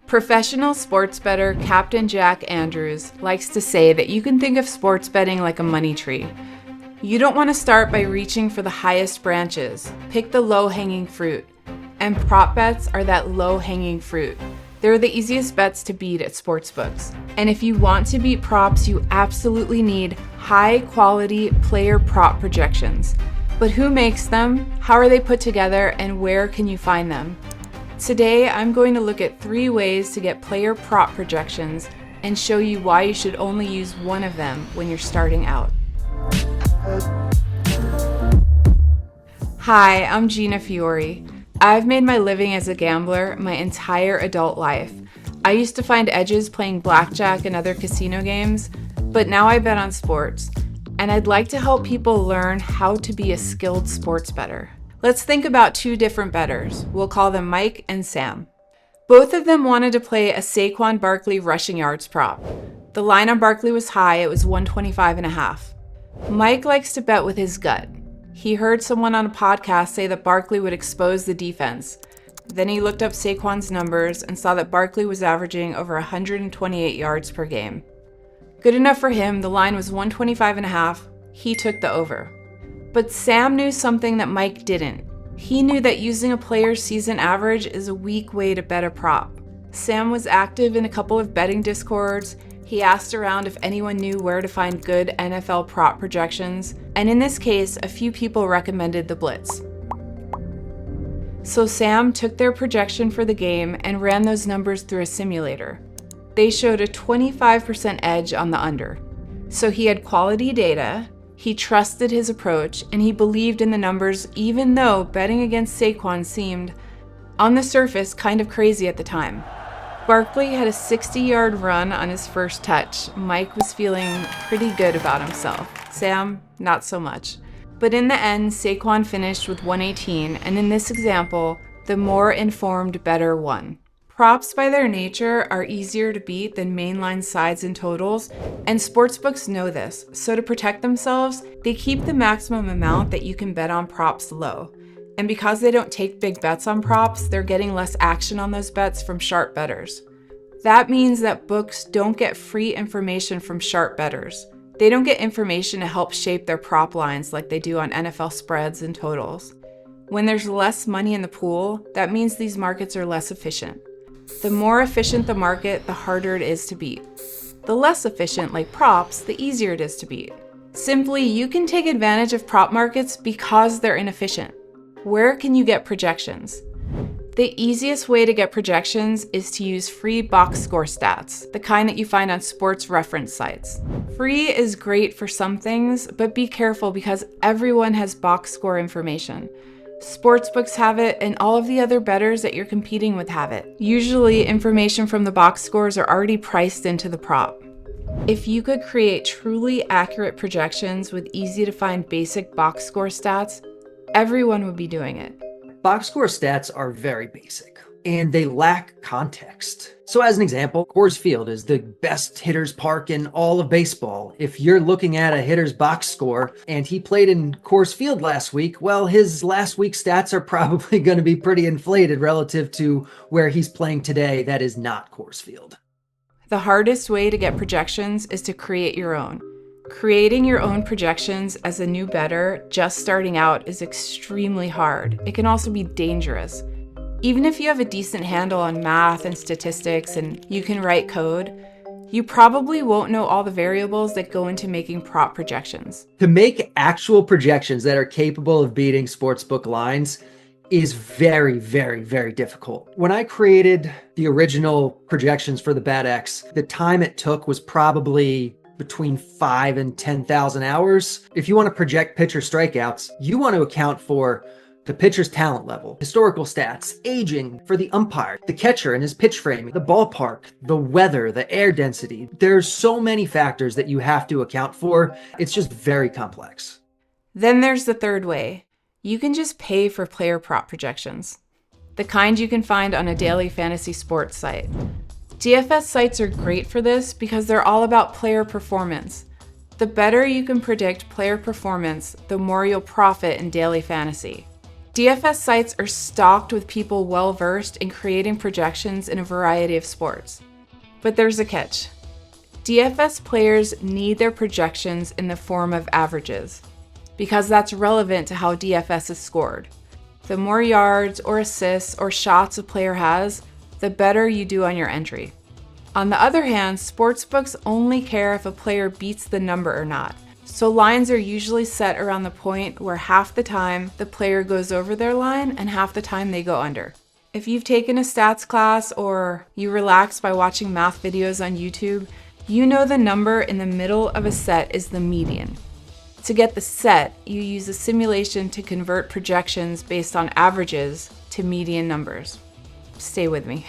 Professional sports bettor Captain Jack Andrews likes to say that you can think of sports betting like a money tree. You don't want to start by reaching for the highest branches. Pick the low-hanging fruit. And prop bets are that low-hanging fruit. They're the easiest bets to beat at sportsbooks. And if you want to beat props, you absolutely need high-quality player prop projections. But who makes them? How are they put together? And where can you find them? Today, I'm going to look at 3 ways to get player prop projections and show you why you should only use one of them when you're starting out. Hi, I'm Gina Fiore. I've made my living as a gambler my entire adult life. I used to find edges playing blackjack and other casino games, but now I bet on sports, and I'd like to help people learn how to be a skilled sports bettor. Let's think about 2 different bettors. We'll call them Mike and Sam. Both of them wanted to play a Saquon Barkley rushing yards prop. The line on Barkley was high, it was 125.5. Mike likes to bet with his gut. He heard someone on a podcast say that Barkley would expose the defense. Then he looked up Saquon's numbers and saw that Barkley was averaging over 128 yards per game. Good enough for him, the line was 125.5. He took the over. But Sam knew something that Mike didn't. He knew that using a player's season average is a weak way to bet a prop. Sam was active in a couple of betting discords. He asked around if anyone knew where to find good NFL prop projections, and in this case, a few people recommended the Blitz. So Sam took their projection for the game and ran those numbers through a simulator. They showed a 25% edge on the under. So he had quality data, he trusted his approach, and he believed in the numbers even though betting against Saquon seemed, on the surface, kind of crazy at the time. Barkley had a 60-yard run on his first touch. Mike was feeling pretty good about himself. Sam, not so much. But in the end, Saquon finished with 118, and in this example, the more informed bettor won. Props by their nature are easier to beat than mainline sides and totals, and sportsbooks know this, so to protect themselves, they keep the maximum amount that you can bet on props low. And because they don't take big bets on props, they're getting less action on those bets from sharp bettors. That means that books don't get free information from sharp bettors. They don't get information to help shape their prop lines like they do on NFL spreads and totals. When there's less money in the pool, that means these markets are less efficient. The more efficient the market, the harder it is to beat. The less efficient, like props, the easier it is to beat. Simply, you can take advantage of prop markets because they're inefficient. Where can you get projections? The easiest way to get projections is to use free box score stats, the kind that you find on sports reference sites. Free is great for some things, but be careful because everyone has box score information. Sportsbooks have it, and all of the other bettors that you're competing with have it. Usually, information from the box scores are already priced into the prop. If you could create truly accurate projections with easy-to-find basic box score stats, everyone would be doing it. Box score stats are very basic, and they lack context. So as an example, Coors Field is the best hitter's park in all of baseball. If you're looking at a hitter's box score and he played in Coors Field last week, well, his last week's stats are probably going to be pretty inflated relative to where he's playing today. That is not Coors Field. The hardest way to get projections is to create your own. Creating your own projections as a new bettor just starting out is extremely hard. It can also be dangerous. Even if you have a decent handle on math and statistics and you can write code, you probably won't know all the variables that go into making prop projections. To make actual projections that are capable of beating sportsbook lines is very, very, very difficult. When I created the original projections for the BetX, the time it took was probably between 5 and 10,000 hours. If you want to project pitcher strikeouts, you want to account for the pitcher's talent level, historical stats, aging for the umpire, the catcher and his pitch framing, the ballpark, the weather, the air density. There's so many factors that you have to account for. It's just very complex. Then there's the third way. You can just pay for player prop projections, the kind you can find on a daily fantasy sports site. DFS sites are great for this because they're all about player performance. The better you can predict player performance, the more you'll profit in daily fantasy. DFS sites are stocked with people well-versed in creating projections in a variety of sports. But there's a catch. DFS players need their projections in the form of averages, because that's relevant to how DFS is scored. The more yards or assists or shots a player has, the better you do on your entry. On the other hand, sportsbooks only care if a player beats the number or not. So lines are usually set around the point where half the time the player goes over their line and half the time they go under. If you've taken a stats class or you relax by watching math videos on YouTube, you know the number in the middle of a set is the median. To get the set, you use a simulation to convert projections based on averages to median numbers. Stay with me.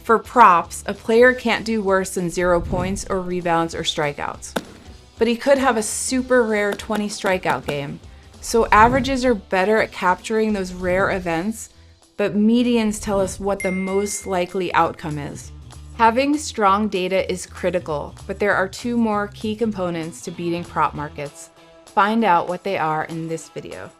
For props, a player can't do worse than 0 points or rebounds or strikeouts. But he could have a super rare 20 strikeout game. So averages are better at capturing those rare events, but medians tell us what the most likely outcome is. Having strong data is critical, but there are 2 more key components to beating prop markets. Find out what they are in this video.